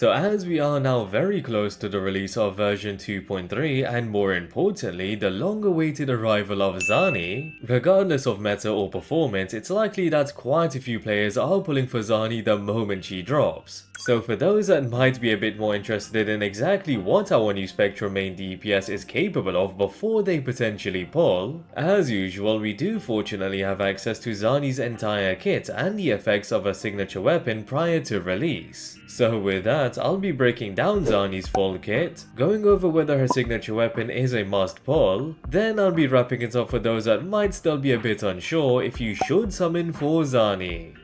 So as we are now very close to the release of version 2.3 and more importantly the long-awaited arrival of Zani, regardless of meta or performance, it's likely that quite a few players are pulling for Zani the moment she drops. So for those that might be a bit more interested in exactly what our new Spectrum main DPS is capable of before they potentially pull, as usual we do fortunately have access to Zani's entire kit and the effects of her signature weapon prior to release. So with that, I'll be breaking down Zani's full kit, going over whether her signature weapon is a must pull, then I'll be wrapping it up for those that might still be a bit unsure if you should summon for Zani.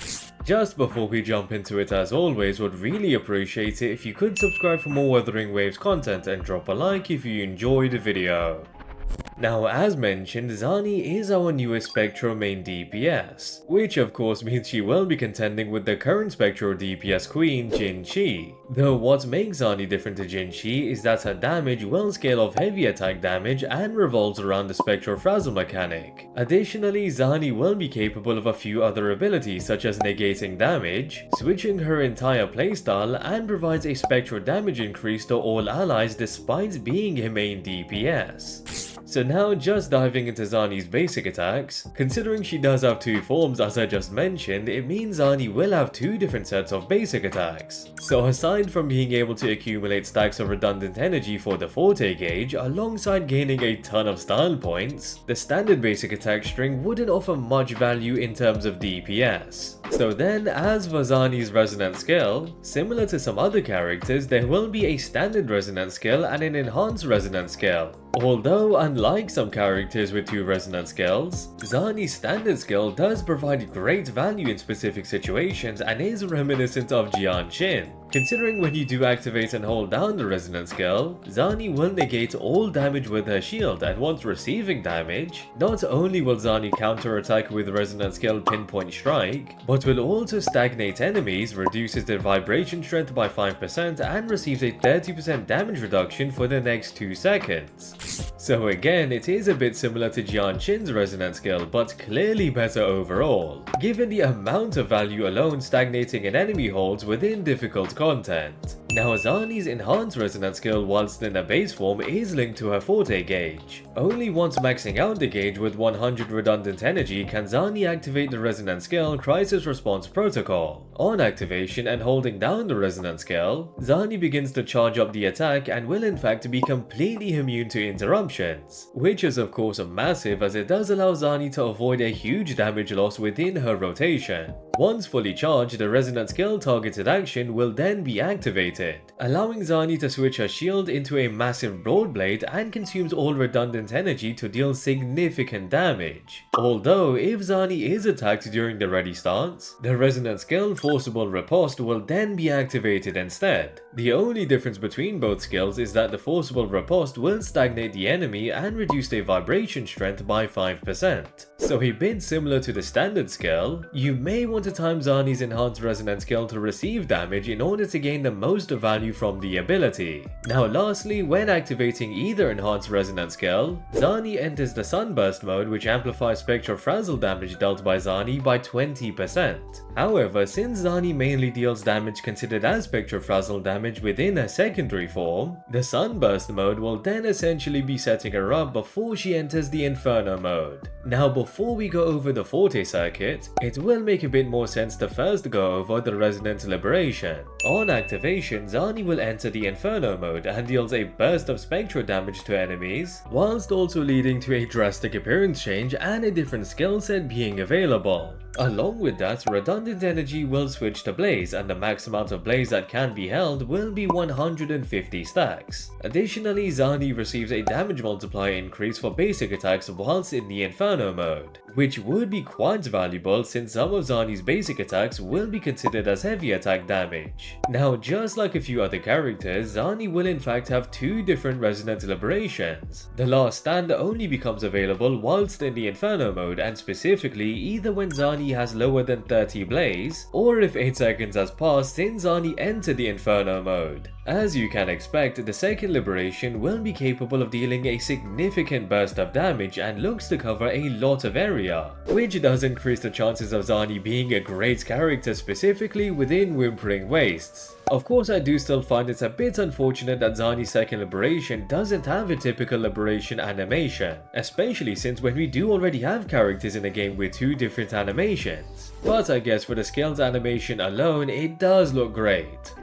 Just before we jump into it, as always, would really appreciate it if you could subscribe for more WutheringWaves content and drop a like if you enjoyed the video. Now, as mentioned, Zani is our newest Spectrum main DPS, which of course means she will be contending with the current Spectral DPS queen, Jinchi. Though what makes Zani different to Jinchi is that her damage will scale off heavy attack damage and revolves around the Spectral Frazzle mechanic. Additionally, Zani will be capable of a few other abilities such as negating damage, switching her entire playstyle, and provides a Spectral damage increase to all allies despite being a main DPS. So now just diving into Zani's basic attacks, considering she does have two forms as I just mentioned, it means Zani will have two different sets of basic attacks. So aside from being able to accumulate stacks of redundant energy for the Forte gauge, alongside gaining a ton of style points, the standard basic attack string wouldn't offer much value in terms of DPS. So then, as for Zani's resonant skill, similar to some other characters, there will be a standard resonant skill and an enhanced resonant skill. Although, unlike some characters with two resonant skills, Zani's standard skill does provide great value in specific situations and is reminiscent of Jiyan. Considering when you do activate and hold down the resonant skill, Zani will negate all damage with her shield, and once receiving damage, not only will Zani counter-attack with resonant skill Pinpoint Strike, but will also stagnate enemies, reduces their vibration strength by 5% and receives a 30% damage reduction for the next 2 seconds. So again, it is a bit similar to Jiyan's resonant skill, but clearly better overall, given the amount of value alone stagnating an enemy holds within difficult content. Now, Zani's enhanced resonant skill whilst in a base form is linked to her Forte gauge. Only once maxing out the gauge with 100 redundant energy can Zani activate the resonant skill Crisis Response Protocol. On activation and holding down the resonant skill, Zani begins to charge up the attack and will in fact be completely immune to interruptions, which is of course massive as it does allow Zani to avoid a huge damage loss within her rotation. Once fully charged, the resonant skill targeted action will then be activated, allowing Zani to switch her shield into a massive broad blade and consumes all redundant energy to deal significant damage. Although, if Zani is attacked during the ready stance, the resonant skill Forcible Riposte will then be activated instead. The only difference between both skills is that the Forcible Riposte will stagnate the enemy and reduce their vibration strength by 5%. So a bit similar to the standard skill, you may want to time Zani's enhanced resonant skill to receive damage in order to gain the most value from the ability. Now lastly, when activating either enhanced resonant skill, Zani enters the Sunburst mode, which amplifies Spectral Frazzle damage dealt by Zani by 20%. However, since Zani mainly deals damage considered as Spectral Frazzle damage within her secondary form, the Sunburst mode will then essentially be setting her up before she enters the Inferno mode. Now before we go over the Forte circuit, it will make a bit more sense to first go over the Resonant Liberation. On activation, Zani will enter the Inferno mode and deals a burst of spectral damage to enemies, whilst also leading to a drastic appearance change and a different skill set being available. Along with that, redundant energy will switch to Blaze, and the max amount of Blaze that can be held will be 150 stacks. Additionally, Zani receives a damage multiplier increase for basic attacks whilst in the Inferno mode, which would be quite valuable since some of Zani's basic attacks will be considered as heavy attack damage. Now, just like a few other characters, Zani will in fact have two different Resonant Liberations. The last stand only becomes available whilst in the Inferno mode, and specifically either when Zani has lower than 30 Blaze, or if 8 seconds has passed since Zani entered the Inferno mode. As you can expect, the second liberation will be capable of dealing a significant burst of damage and looks to cover a lot of area, which does increase the chances of Zani being a great character specifically within Whimpering Wastes. Of course, I do still find it's a bit unfortunate that Zani's second liberation doesn't have a typical liberation animation, especially since when we do already have characters in a game with 2 different animations. But I guess for the scales animation alone, it does look great.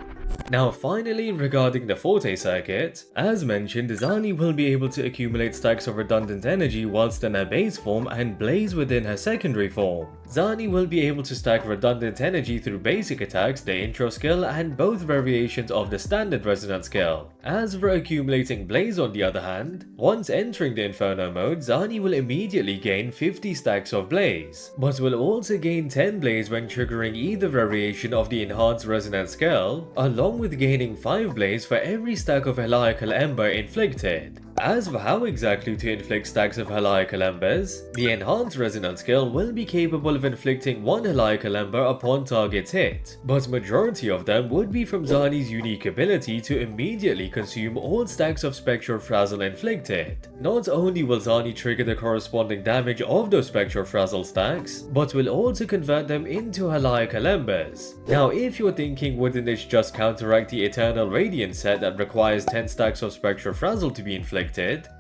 Now finally, regarding the Forte circuit, as mentioned, Zani will be able to accumulate stacks of redundant energy whilst in her base form and blaze within her secondary form. Zani will be able to stack redundant energy through basic attacks, the intro skill, and both variations of the standard resonant skill. As for accumulating blaze on the other hand, once entering the Inferno mode, Zani will immediately gain 50 stacks of blaze, but will also gain 10 blaze when triggering either variation of the enhanced resonant skill, along with gaining 5 blaze for every stack of heliacal ember inflicted. As for how exactly to inflict stacks of heliacal embers, the enhanced resonant skill will be capable of inflicting 1 heliacal ember upon target's hit, but majority of them would be from Zani's unique ability to immediately consume all stacks of Spectral Frazzle inflicted. Not only will Zani trigger the corresponding damage of those Spectral Frazzle stacks, but will also convert them into heliacal embers. Now if you're thinking, wouldn't this just counteract the Eternal Radiance set that requires 10 stacks of Spectral Frazzle to be inflicted?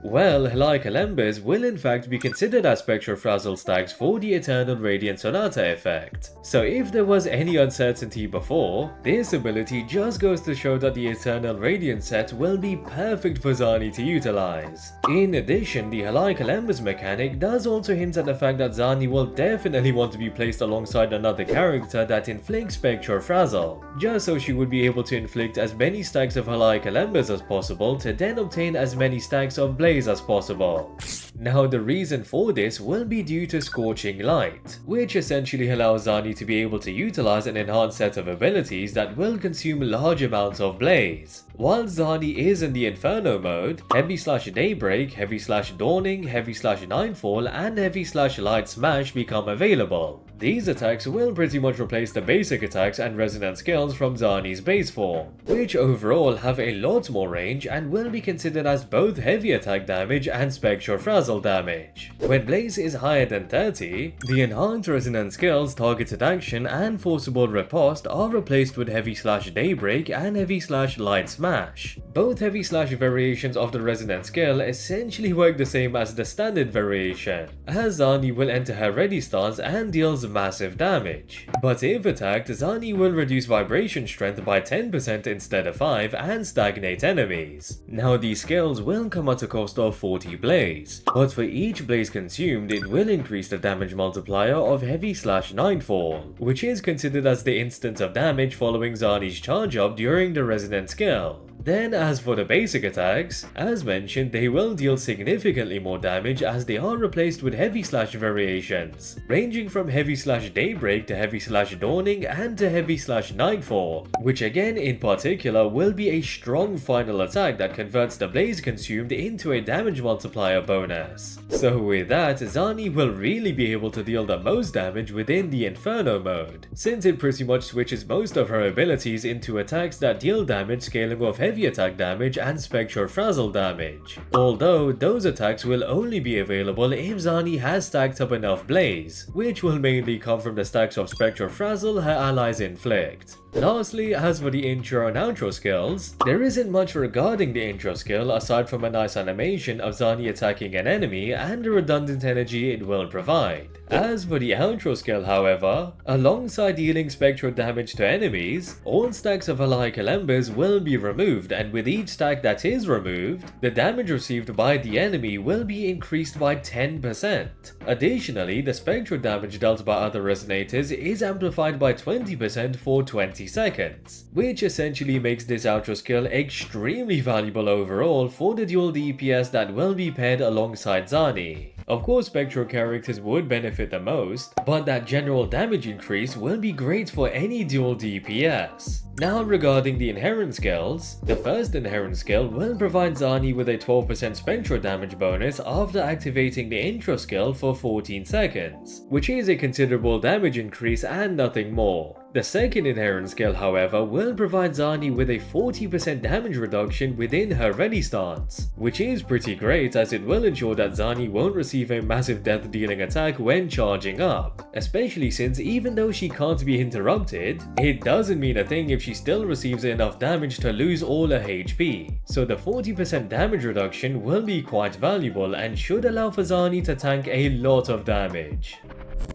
Well, heliacal embers will in fact be considered as Spectral Frazzle stacks for the Eternal Radiant Sonata effect. So if there was any uncertainty before, this ability just goes to show that the Eternal Radiant set will be perfect for Zani to utilize. In addition, the heliacal embers mechanic does also hint at the fact that Zani will definitely want to be placed alongside another character that inflicts Spectral Frazzle, just so she would be able to inflict as many stacks of heliacal embers as possible to then obtain as many stacks of blaze as possible. Now the reason for this will be due to Scorching Light, which essentially allows Zani to be able to utilize an enhanced set of abilities that will consume large amounts of blaze. While Zani is in the Inferno mode, Heavy/Daybreak, Heavy/Dawning, Heavy/Nightfall, and Heavy/Light Smash become available. These attacks will pretty much replace the basic attacks and resonant skills from Zani's base form, which overall have a lot more range and will be considered as both heavy attack damage and Spectral Frazzle damage. When blaze is higher than 30, the enhanced resonant skills Targeted Action and Forcible Riposte are replaced with Heavy/Daybreak and Heavy/Light Smash. Both Heavy/ variations of the resonant skill essentially work the same as the standard variation, as Zani will enter her ready stance and deals massive damage. But if attacked, Zani will reduce vibration strength by 10% instead of 5 and stagnate enemies. Now these skills will come at a cost of 40 blaze, but for each blaze consumed it will increase the damage multiplier of Heavy/Nightfall, which is considered as the instance of damage following Zani's charge up during the resonant skill. Then as for the basic attacks, as mentioned, they will deal significantly more damage as they are replaced with Heavy/ variations, ranging from Heavy/Daybreak to Heavy/Dawning and to Heavy/Nightfall, which again in particular will be a strong final attack that converts the blaze consumed into a damage multiplier bonus. So with that, Zani will really be able to deal the most damage within the Inferno mode, since it pretty much switches most of her abilities into attacks that deal damage scaling off heavy attack damage and Spectral Frazzle damage, although those attacks will only be available if Zani has stacked up enough blaze, which will mainly come from the stacks of Spectral Frazzle her allies inflict. Lastly, as for the intro and outro skills, there isn't much regarding the intro skill aside from a nice animation of Zani attacking an enemy and the redundant energy it will provide. As for the outro skill however, alongside dealing spectral damage to enemies, all stacks of heliacal embers will be removed, and with each stack that is removed, the damage received by the enemy will be increased by 10%. Additionally, the spectral damage dealt by other resonators is amplified by 20% for 20 seconds, which essentially makes this outro skill extremely valuable overall for the dual DPS that will be paired alongside Zani. Of course, spectral characters would benefit the most, but that general damage increase will be great for any dual DPS. Now regarding the inherent skills, the first inherent skill will provide Zani with a 12% spectral damage bonus after activating the intro skill for 14 seconds, which is a considerable damage increase and nothing more. The second inherent skill however will provide Zani with a 40% damage reduction within her ready stance, which is pretty great as it will ensure that Zani won't receive a massive death dealing attack when charging up, especially since even though she can't be interrupted, it doesn't mean a thing if she still receives enough damage to lose all her HP, so the 40% damage reduction will be quite valuable and should allow for Zani to tank a lot of damage.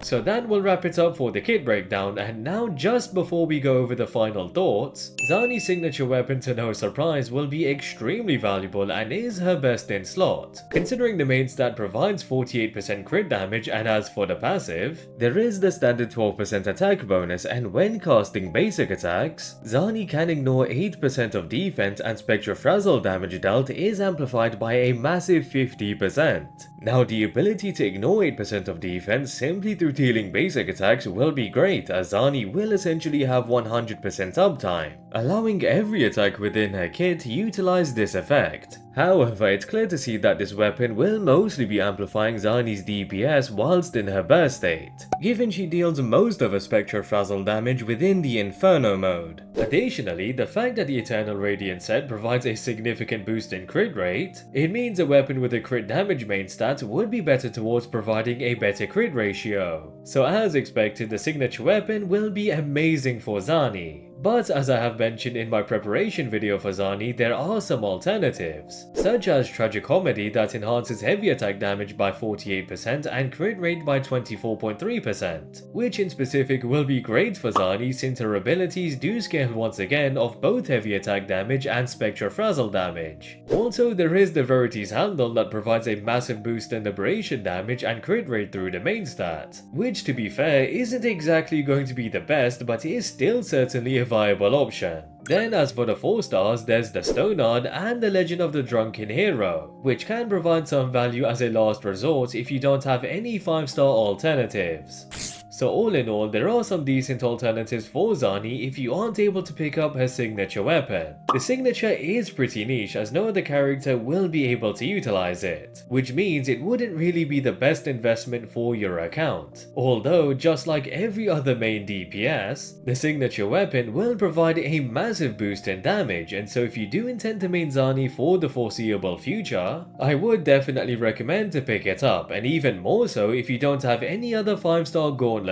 So that will wrap it up for the kit breakdown, and now just before we go over the final thoughts, Zani's signature weapon, to no surprise, will be extremely valuable and is her best in slot, considering the main stat provides 48% crit damage, and as for the passive, there is the standard 12% attack bonus, and when casting basic attacks, Zani can ignore 8% of defense and Spectrofrazzle damage dealt is amplified by a massive 50%. Now the ability to ignore 8% of defense simply through dealing basic attacks will be great, as Zani will essentially have 100% uptime, allowing every attack within her kit to utilize this effect. However, it's clear to see that this weapon will mostly be amplifying Zani's DPS whilst in her burst state, given she deals most of her Spectrofrazzle damage within the Inferno mode. Additionally, the fact that the Eternal Radiant set provides a significant boost in crit rate, it means a weapon with a crit damage main stat would be better towards providing a better crit ratio. So as expected, the signature weapon will be amazing for Zani. But as I have mentioned in my preparation video for Zani, there are some alternatives, such as Tragicomedy that enhances heavy attack damage by 48% and crit rate by 24.3%, which in specific will be great for Zani since her abilities do scale once again of both heavy attack damage and Spectrofrazzle damage. Also, there is the Verity's Handle that provides a massive boost in liberation damage and crit rate through the main stat, which to be fair isn't exactly going to be the best, but is still certainly a viable option. Then as for the 4 stars, there's the Stonard and the Legend of the Drunken Hero, which can provide some value as a last resort if you don't have any 5-star alternatives. So all in all, there are some decent alternatives for Zani if you aren't able to pick up her signature weapon. The signature is pretty niche as no other character will be able to utilize it, which means it wouldn't really be the best investment for your account. Although, just like every other main DPS, the signature weapon will provide a massive boost in damage, and so if you do intend to main Zani for the foreseeable future, I would definitely recommend to pick it up, and even more so if you don't have any other 5-star gauntlet.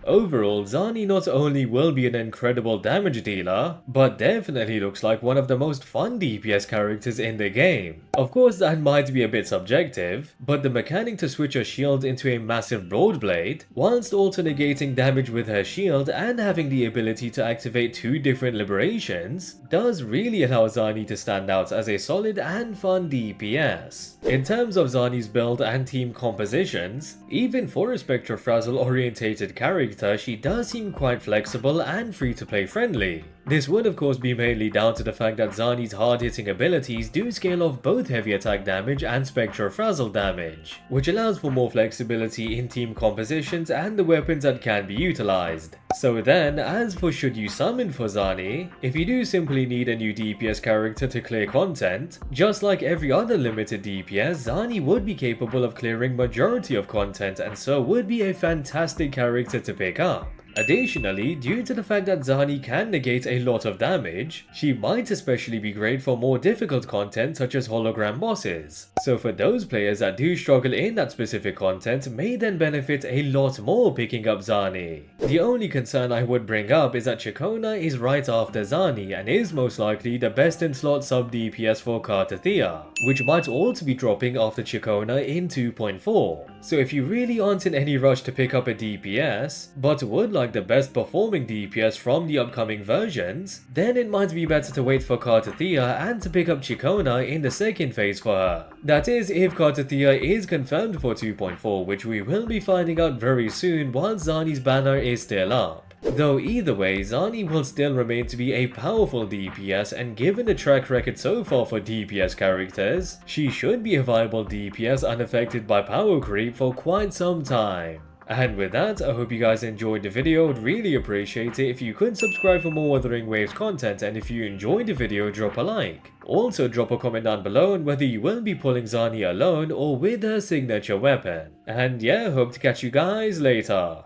Overall, Zani not only will be an incredible damage dealer, but definitely looks like one of the most fun DPS characters in the game. Of course, that might be a bit subjective, but the mechanic to switch her shield into a massive broad blade, whilst also negating damage with her shield and having the ability to activate 2 different liberations, does really allow Zani to stand out as a solid and fun DPS. In terms of Zani's build and team compositions, even for a Spectrofrazzle orientated character, she does seem quite flexible and free-to-play friendly. This would of course be mainly down to the fact that Zani's hard-hitting abilities do scale off both heavy attack damage and Spectrofrazzle damage, which allows for more flexibility in team compositions and the weapons that can be utilized. So then, as for should you summon for Zani, if you do simply need a new DPS character to clear content, just like every other limited DPS, Zani would be capable of clearing majority of content and so would be a fantastic character to pick up. Additionally, due to the fact that Zani can negate a lot of damage, she might especially be great for more difficult content such as hologram bosses. So for those players that do struggle in that specific content may then benefit a lot more picking up Zani. The only concern I would bring up is that Ciaccona is right after Zani and is most likely the best in slot sub DPS for Carlotta, which might also be dropping after Ciaccona in 2.4. So if you really aren't in any rush to pick up a DPS, but would like the best performing DPS from the upcoming versions, then it might be better to wait for Carlotta and to pick up Ciaccona in the second phase for her. That is, if Carlotta is confirmed for 2.4, which we will be finding out very soon once Zani's banner is still up. Though either way, Zani will still remain to be a powerful DPS, and given the track record so far for DPS characters, she should be a viable DPS unaffected by power creep for quite some time. And with that, I hope you guys enjoyed the video. I'd really appreciate it if you could subscribe for more WutheringWaves content, and if you enjoyed the video, drop a like. Also drop a comment down below on whether you will be pulling Zani alone or with her signature weapon. And yeah, hope to catch you guys later.